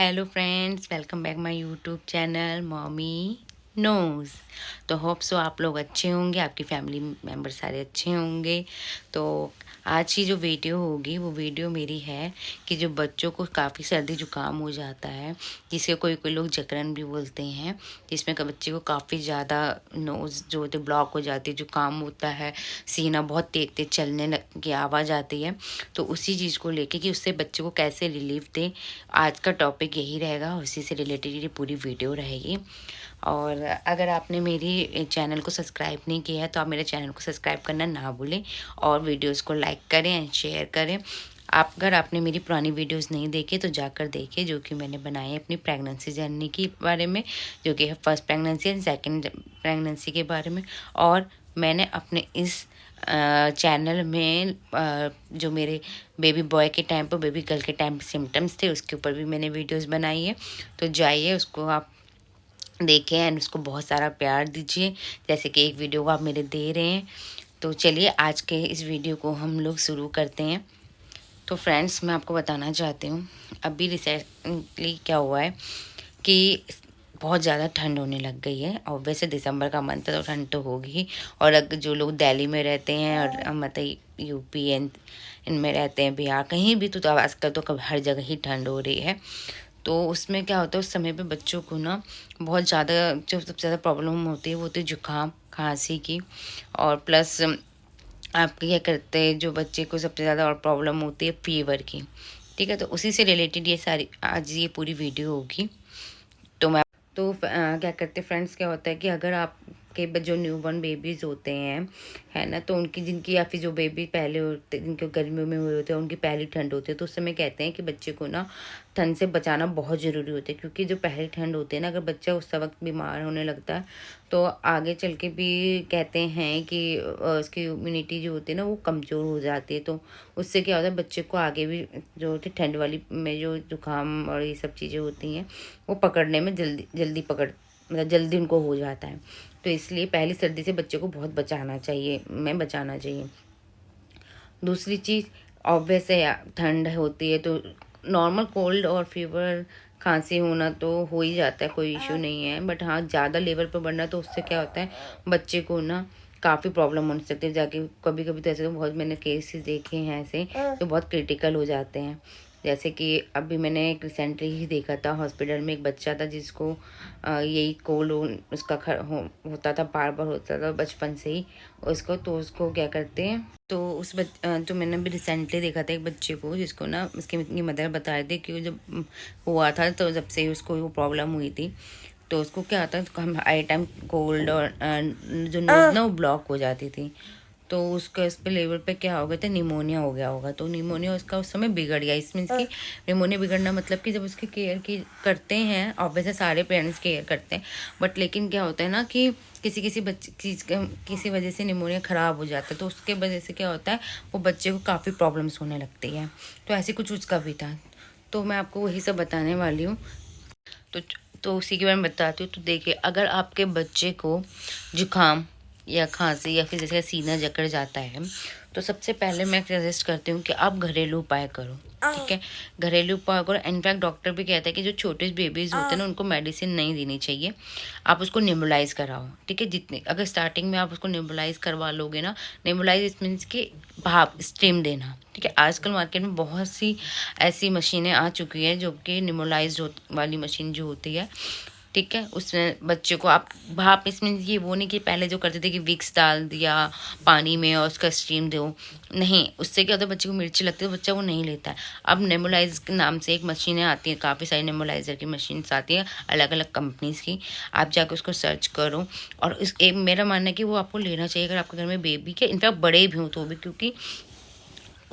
Hello friends, welcome back my YouTube channel mommy knows. तो hope so आप लोग अच्छे होंगे, आपकी फैमिली मेम्बर सारे अच्छे होंगे। तो आज की जो वीडियो होगी वो वीडियो मेरी है कि जो बच्चों को काफ़ी सर्दी जुकाम हो जाता है, जिसे कोई कोई लोग जकरन भी बोलते हैं, जिसमें बच्चे को काफ़ी ज़्यादा नोज़ जो होते ब्लॉक हो जाती है, जुकाम होता है, सीना बहुत तेज तेज चलने लग की आवाज़ आती है। तो उसी चीज़ को लेके कि उससे बच्चे को कैसे रिलीफ दें, आज का टॉपिक यही रहेगा। उसी से रिलेटेड ये पूरी वीडियो रहेगी। और अगर आपने मेरी चैनल को सब्सक्राइब नहीं किया है तो आप मेरे चैनल को सब्सक्राइब करना ना भूलें और वीडियोस को लाइक करें एंड शेयर करें। अगर आपने मेरी पुरानी वीडियोस नहीं देखी तो जाकर देखिए, जो कि मैंने बनाई है अपनी प्रेगनेंसी जर्नी के बारे में, जो कि है first pregnancy and second pregnancy के बारे में। और मैंने अपने इस चैनल में जो मेरे बेबी बॉय के टाइम पर, बेबी गर्ल के टाइम पर सिम्टम्स थे, उसके ऊपर भी मैंने वीडियोस बनाई है। तो जाइए उसको आप देखें एंड उसको बहुत सारा प्यार दीजिए, जैसे कि एक वीडियो को आप मेरे दे रहे हैं। तो चलिए आज के इस वीडियो को हम लोग शुरू करते हैं। तो फ्रेंड्स, मैं आपको बताना चाहती हूँ अभी रिसेंटली क्या हुआ है कि बहुत ज़्यादा ठंड होने लग गई है। और वैसे दिसंबर का मंथ है तो ठंड तो होगी ही। और अगर जो लोग दिल्ली में रहते हैं और मतलब यूपी एंड इनमें रहते हैं, बिहार कहीं भी, तो आजकल तो कब हर जगह ही ठंड हो रही है। तो उसमें क्या होता है, उस समय पे बच्चों को ना बहुत ज़्यादा, जो सबसे ज़्यादा प्रॉब्लम होती है वो होती है जुकाम खांसी की। और प्लस आप क्या करते हैं, जो बच्चे को सबसे ज़्यादा और प्रॉब्लम होती है फीवर की। ठीक है, तो उसी से रिलेटेड ये सारी आज ये पूरी वीडियो होगी। तो मैं क्या करते फ्रेंड्स, क्या होता है कि अगर आपके जो न्यूबॉर्न बेबीज़ होते हैं, है ना, तो उनकी जिनकी या फिर जो बेबी पहले होते, जिनके गर्मियों में हुए होते हैं, उनकी पहली ठंड होती है, तो उस समय कहते हैं कि बच्चे को ना ठंड से बचाना बहुत ज़रूरी होता है। क्योंकि जो पहली ठंड होती है ना, अगर बच्चा उस वक्त बीमार होने लगता है तो आगे चल के भी कहते हैं कि उसकी इम्यूनिटी जो होती है ना वो कमज़ोर हो जाती है। तो उससे क्या होता है, बच्चे को आगे भी जो होती है ठंड वाली में जो जुकाम और ये सब चीज़ें होती हैं वो पकड़ने में जल्दी जल्दी मतलब जल्दी उनको हो जाता है। तो इसलिए पहली सर्दी से बच्चे को बहुत बचाना चाहिए, बचाना चाहिए। दूसरी चीज़, ऑब्वियस है, ठंड होती है तो नॉर्मल कोल्ड और फीवर खांसी होना तो हो ही जाता है, कोई इशू नहीं है। बट हाँ, ज़्यादा लेवल पर बढ़ना तो उससे क्या होता है, बच्चे को ना काफ़ी प्रॉब्लम हो सकती है जाके। कभी कभी तो ऐसे तो बहुत मैंने केसेस देखे हैं ऐसे जो बहुत क्रिटिकल हो जाते हैं। जैसे कि अभी मैंने एक रिसेंटली ही देखा था, हॉस्पिटल में एक बच्चा था जिसको यही कोल्ड उसका होता था, बार बार होता था बचपन से ही उसको। तो उसको क्या करते हैं, तो तो मैंने अभी रिसेंटली देखा था एक बच्चे को जिसको ना उसकी मदर बता रही थी कि जब हुआ था तो जब से ही उसको वो प्रॉब्लम हुई थी। तो उसको क्या होता है, तो हम आई टाइम कोल्ड और जो नोज ना वो ब्लॉक हो जाती थी। तो उसका इस पे लेवल पे क्या हो गया था, निमोनिया हो गया होगा। तो निमोनिया उसका उस समय बिगड़ गया। इस मीन्स की निमोनिया बिगड़ना मतलब कि जब उसकी केयर की करते हैं, ऑब्वियसली सारे पेरेंट्स केयर करते हैं, बट लेकिन क्या होता है ना कि किसी किसी बच्चे किसी वजह से निमोनिया ख़राब हो जाता है, तो उसके वजह से क्या होता है, वो बच्चे को काफ़ी प्रॉब्लम्स होने लगती है। तो ऐसे कुछ उसका भी था। तो मैं आपको वही सब बताने वाली हूँ। तो तो उसी के बारे में बताती हूँ। तो देखिए, अगर आपके बच्चे को जुकाम या खांसी या फिर जैसे सीना जकड़ जाता है, तो सबसे पहले मैं सजेस्ट करती हूँ कि आप घरेलू उपाय करो। ठीक है, घरेलू उपाय करो। इनफैक्ट डॉक्टर भी कहता है कि जो छोटे बेबीज़ होते हैं ना उनको मेडिसिन नहीं देनी चाहिए, आप उसको नेबुलाइज कराओ। ठीक है, जितने अगर स्टार्टिंग में आप उसको नेबुलाइज करवा लोगे ना, नेबुलाइज इस मीन्स कि भाप स्टीम देना। ठीक है, आजकल मार्केट में बहुत सी ऐसी मशीनें आ चुकी हैं जो कि नेबुलाइज वाली मशीन जो होती है, ठीक है, उसमें बच्चे को आप भाप, इसमें ये वो नहीं कि पहले जो करते थे कि विक्स डाल दिया पानी में और उसका स्टीम दो। नहीं, उससे क्या होता है, बच्चे को मिर्ची लगती है तो बच्चा वो नहीं लेता है। अब नेबुलाइज के नाम से एक मशीनें आती हैं, काफ़ी सारी नेबुलाइजर की मशीन्स आती हैं अलग अलग कंपनीज़ की। आप जाकर उसको सर्च करो। और मेरा मानना है कि वो आपको लेना चाहिए अगर आपके घर में बेबी के, इनफैक्ट बड़े भी हों तो भी, क्योंकि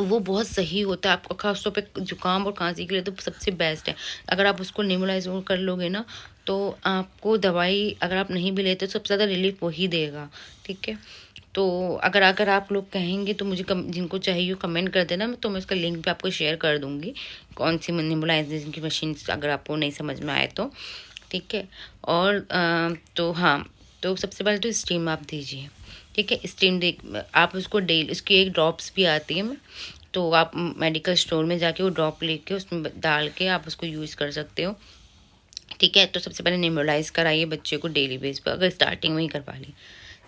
वो बहुत सही होता है आपको खासतौर पे जुकाम और खांसी के लिए तो सबसे बेस्ट है। अगर आप उसको नेबुलाइज कर लोगे ना, तो आपको दवाई अगर आप नहीं भी लेते तो सबसे ज़्यादा रिलीफ वही देगा। ठीक है, तो अगर अगर आप लोग कहेंगे तो मुझे जिनको चाहिए कमेंट कर देना, तो मैं उसका लिंक भी आपको शेयर कर दूँगी, कौन सी नेबुलाइजेशन की मशीन अगर आपको नहीं समझ में आए तो। ठीक है, और तो हाँ, तो सबसे पहले तो स्टीम आप दीजिए। ठीक है, स्टीम दे आप उसको डेली, उसकी एक ड्रॉप्स भी आती है, तो आप मेडिकल स्टोर में जाके वो ड्रॉप लेके उसमें डाल के आप उसको यूज़ कर सकते हो, ठीक है। तो सबसे पहले नेबुलाइज कराइए बच्चे को डेली बेस पर, अगर स्टार्टिंग में ही करवा ली।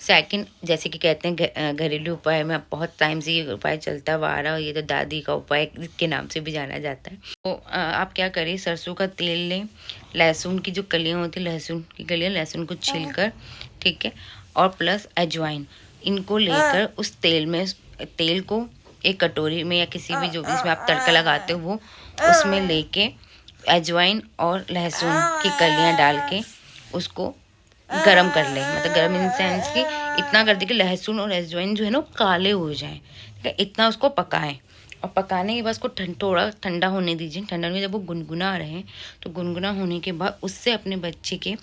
सेकंड, जैसे कि कहते हैं घरेलू उपाय में बहुत टाइम से ये उपाय चलता हुआ आ रहा है, ये तो दादी का उपाय के नाम से भी जाना जाता है। तो आप क्या करिए, सरसों का तेल लें, लहसुन की जो कलियाँ होती है, लहसुन की कलियाँ, लहसुन को छिलकर, ठीक है, और प्लस अजवाइन, इनको लेकर उस तेल में, तेल को एक कटोरी में या किसी भी जो भी इसमें आप तड़का लगाते हो वो उसमें लेके अजवाइन और लहसुन की कलियां डाल के उसको गरम कर लें। मतलब गरम इन सेंस कि इतना कर दे कि लहसुन और अजवाइन जो है ना काले हो जाएं, ठीक है। इतना उसको पकाएं और पकाने के बाद उसको थोड़ा ठंडा होने दीजिए। ठंडा होने जब वो गुनगुना रहे हैं तो गुनगुना होने के बाद उससे अपने बच्चे के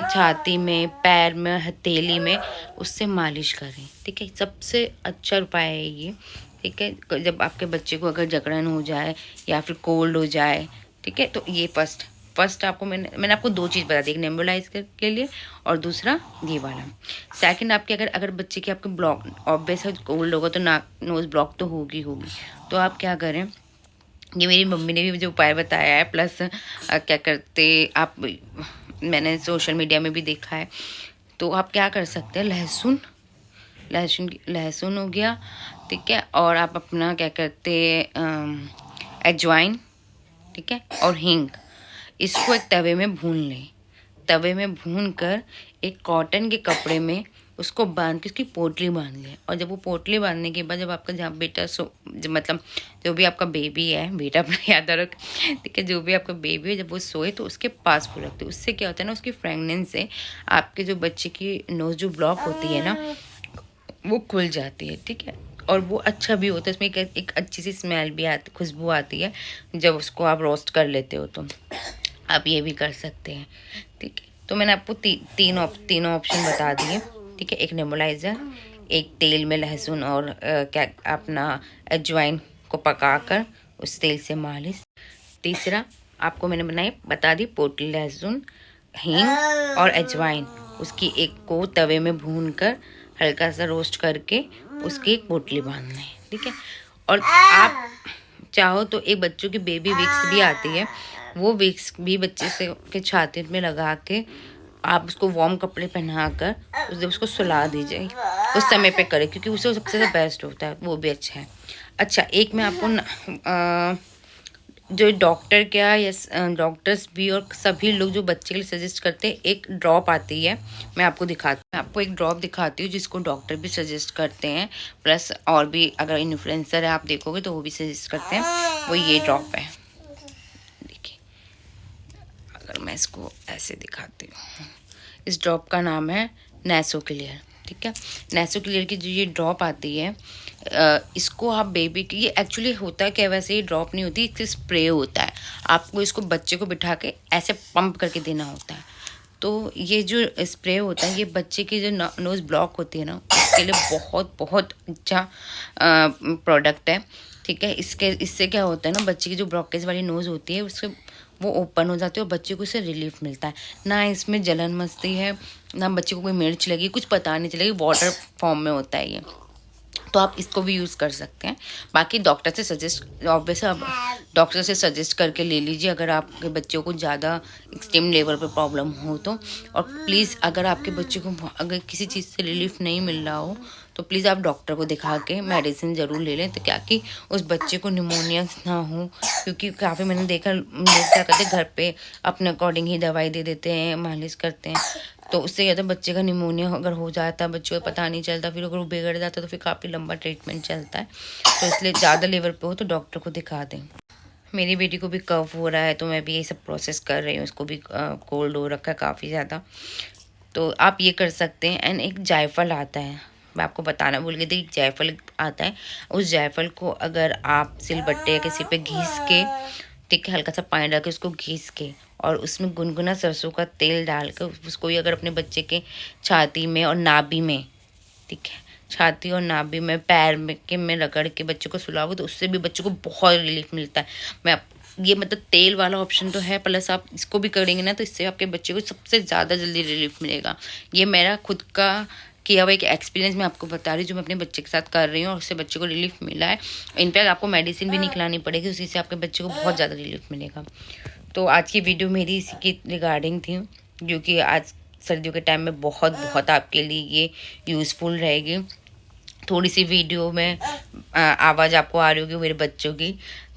छाती में, पैर में, हथेली में उससे मालिश करें, ठीक है। सबसे अच्छा उपाय है ये, ठीक है। जब आपके बच्चे को अगर जकड़न हो जाए या फिर कोल्ड हो जाए, ठीक है, तो ये फर्स्ट आपको मैंने आपको 2 चीज़ बता दी, एक नेबुलाइज के लिए और दूसरा ये वाला। सेकंड, आपके अगर बच्चे के आपके ब्लॉक ऑब्वियस है, कोल्ड होगा तो नाक नोज ब्लॉक तो होगी, तो आप क्या करें, ये मेरी मम्मी ने भी मुझे उपाय बताया है, प्लस क्या करते आप, मैंने सोशल मीडिया में भी देखा है। तो आप क्या कर सकते हैं, लहसुन हो गया, ठीक है, और आप अपना क्या करते अजवाइन, ठीक है, और हींग, इसको एक तवे में भून लें। तवे में भून कर एक कॉटन के कपड़े में उसको बांध के उसकी पोटली बांध लें। और जब वो पोटली बांधने के बाद जब आपका जहाँ बेटा मतलब जो भी आपका बेबी है, बेटा अपना याद रख, ठीक है, जो भी आपका बेबी है जब वो सोए तो उसके पास वो रखते। उससे क्या होता है ना, उसकी फ्रेगनेंस से आपके जो बच्चे की नोज जो ब्लॉक होती है ना वो खुल जाती है, ठीक है। और वो अच्छा भी होता है, इसमें एक अच्छी सी स्मेल भी आती, खुशबू आती है जब उसको आप रोस्ट कर लेते हो। तो आप ये भी कर सकते हैं, ठीक है। तो मैंने आपको तीनों ऑप्शन बता दिए, ठीक है। एक नेबुलाइज़र, एक तेल में लहसुन और क्या अपना अजवाइन को पकाकर उस तेल से मालिश। तीसरा आपको मैंने बता दी पोटली, लहसुन, हींग और अजवाइन, उसकी एक को तवे में भूनकर हल्का सा रोस्ट करके उसकी एक पोटली बांधना है, ठीक है। और आप चाहो तो एक बच्चों की बेबी विक्स भी आती है, वो विक्स भी बच्चे से के छाती में लगा के आप उसको वार्म कपड़े पहनाकर उसको सुला दीजिए, उस समय पे करें क्योंकि उससे सबसे ज़्यादा बेस्ट होता है, वो भी अच्छा है। अच्छा, एक मैं आपको जो डॉक्टर क्या या डॉक्टर्स भी और सभी लोग जो बच्चे के लिए सजेस्ट करते हैं, एक ड्रॉप आती है, मैं आपको एक ड्रॉप दिखाती हूँ जिसको डॉक्टर भी सजेस्ट करते हैं, प्लस और भी अगर इन्फ्लुएंसर है आप देखोगे तो वो भी सजेस्ट करते हैं। वो ये ड्रॉप है, देखिए, अगर मैं इसको ऐसे दिखाती हूँ, इस ड्रॉप का नाम है नेसो क्लियर, ठीक है। नेसो क्लियर की जो ये ड्रॉप आती है, इसको आप बेबी की, ये एक्चुअली होता है क्या, वैसे ये ड्रॉप नहीं होती, इससे स्प्रे होता है। आपको इसको बच्चे को बिठा के ऐसे पंप करके देना होता है। तो ये जो स्प्रे होता है, ये बच्चे की जो नोज़ ब्लॉक होती है ना, उसके लिए बहुत बहुत अच्छा प्रोडक्ट है, ठीक है। इससे क्या होता है ना, बच्चे की जो ब्लॉकेज वाली नोज़ होती है उससे वो ओपन हो जाती है और बच्चे को इससे रिलीफ मिलता है। ना इसमें जलन मस्ती है, ना बच्चे को कोई मिर्च लगी, कुछ पता नहीं चलेगी, वाटर फॉर्म में होता है ये। तो आप इसको भी यूज़ कर सकते हैं। बाकी डॉक्टर से सजेस्ट, ऑब्वियस आप डॉक्टर से सजेस्ट करके ले लीजिए अगर आपके बच्चों को ज़्यादा एक्सट्रीम लेवल पे प्रॉब्लम हो तो। और प्लीज़ अगर आपके बच्चे को अगर किसी चीज़ से रिलीफ नहीं मिल रहा हो तो प्लीज़ आप डॉक्टर को दिखा के मेडिसिन ज़रूर ले लें, तो क्या कि उस बच्चे को निमोनिया ना हो। क्योंकि काफ़ी मैंने देखा लोग क्या करते हैं, घर पे अपने अकॉर्डिंग ही दवाई दे देते हैं, मालिश करते हैं, तो उससे ज़्यादा बच्चे का निमोनिया अगर हो जाता है, बच्चे को पता नहीं चलता, फिर अगर वो बिगड़ जाता है तो फिर काफ़ी लंबा ट्रीटमेंट चलता है। तो इसलिए ज़्यादा लेवल पे हो तो डॉक्टर को दिखा दें। मेरी बेटी को भी कफ हो रहा है तो मैं भी ये सब प्रोसेस कर रही हूँ, उसको भी कोल्ड हो रखा है काफ़ी ज़्यादा, तो आप ये कर सकते हैं। एंड एक जायफल आता है, मैं आपको बताना भूल गई थी, एक जायफल आता है, उस जायफल को अगर आप सिलबट्टे या किसी पे घिस के, ठीक है, हल्का सा पानी डाल के उसको घिस के और उसमें गुनगुना सरसों का तेल डाल कर उसको भी अगर अपने बच्चे के छाती में और नाभि में, ठीक है, छाती और नाभि में, पैर में रगड़ के बच्चे को सुलाओगे तो उससे भी बच्चे को बहुत रिलीफ मिलता है। ये मतलब तेल वाला ऑप्शन तो है, प्लस आप इसको भी करेंगे ना तो इससे आपके बच्चे को सबसे ज़्यादा जल्दी रिलीफ मिलेगा। ये मेरा खुद का किया हुआ एक एक्सपीरियंस मैं आपको बता रही हूँ, जो मैं अपने बच्चे के साथ कर रही हूँ और उससे बच्चे को रिलीफ मिला है। इनफैक्ट आपको मेडिसिन भी नहीं खिलानी पड़ेगी, उसी से आपके बच्चे को बहुत ज़्यादा रिलीफ मिलेगा। तो आज की वीडियो मेरी इसी की रिगार्डिंग थी, जो कि आज सर्दियों के टाइम में बहुत आपके लिए ये यूज़फुल रहेगी। थोड़ी सी वीडियो में आवाज़ आपको आ रही होगी मेरे बच्चों की,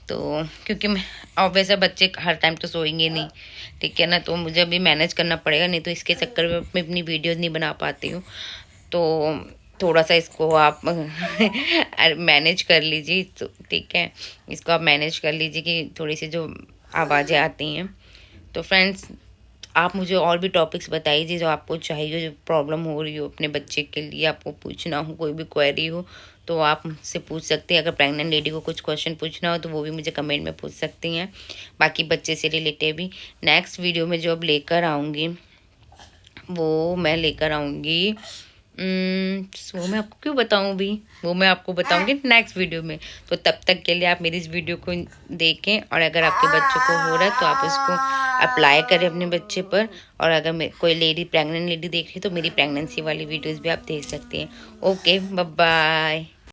तो क्योंकि मैं और वैसे बच्चे हर टाइम तो सोएंगे नहीं, ठीक है ना, तो मुझे अभी मैनेज करना पड़ेगा, नहीं तो इसके चक्कर में मैं अपनी वीडियोज़ नहीं बना पाती हूँ। तो थोड़ा सा इसको आप मैनेज कर लीजिए, तो ठीक है, इसको आप मैनेज कर लीजिए कि थोड़ी सी जो आवाज़ें आती हैं। तो फ्रेंड्स, आप मुझे और भी टॉपिक्स बताइए जो आपको चाहिए, जो प्रॉब्लम हो रही हो अपने बच्चे के लिए, आपको पूछना हो, कोई भी क्वेरी हो तो आप मुझसे पूछ सकते हैं। अगर प्रेग्नेंट लेडी को कुछ क्वेश्चन पूछना हो तो वो भी मुझे कमेंट में पूछ सकती हैं। बाकी बच्चे से रिलेटेड भी नेक्स्ट वीडियो में जो अब लेकर आऊँगी वो मैं लेकर आऊँगी, वो मैं आपको क्यों बताऊँ भी, वो मैं आपको बताऊँगी नेक्स्ट वीडियो में। तो तब तक के लिए आप मेरी इस वीडियो को देखें, और अगर आपके बच्चों को हो रहा है तो आप उसको अप्लाई करें अपने बच्चे पर। और अगर कोई लेडी प्रेग्नेंट लेडी देख रही है तो मेरी प्रेगनेंसी वाली वीडियोस भी आप देख सकते हैं। Okay, bye bye.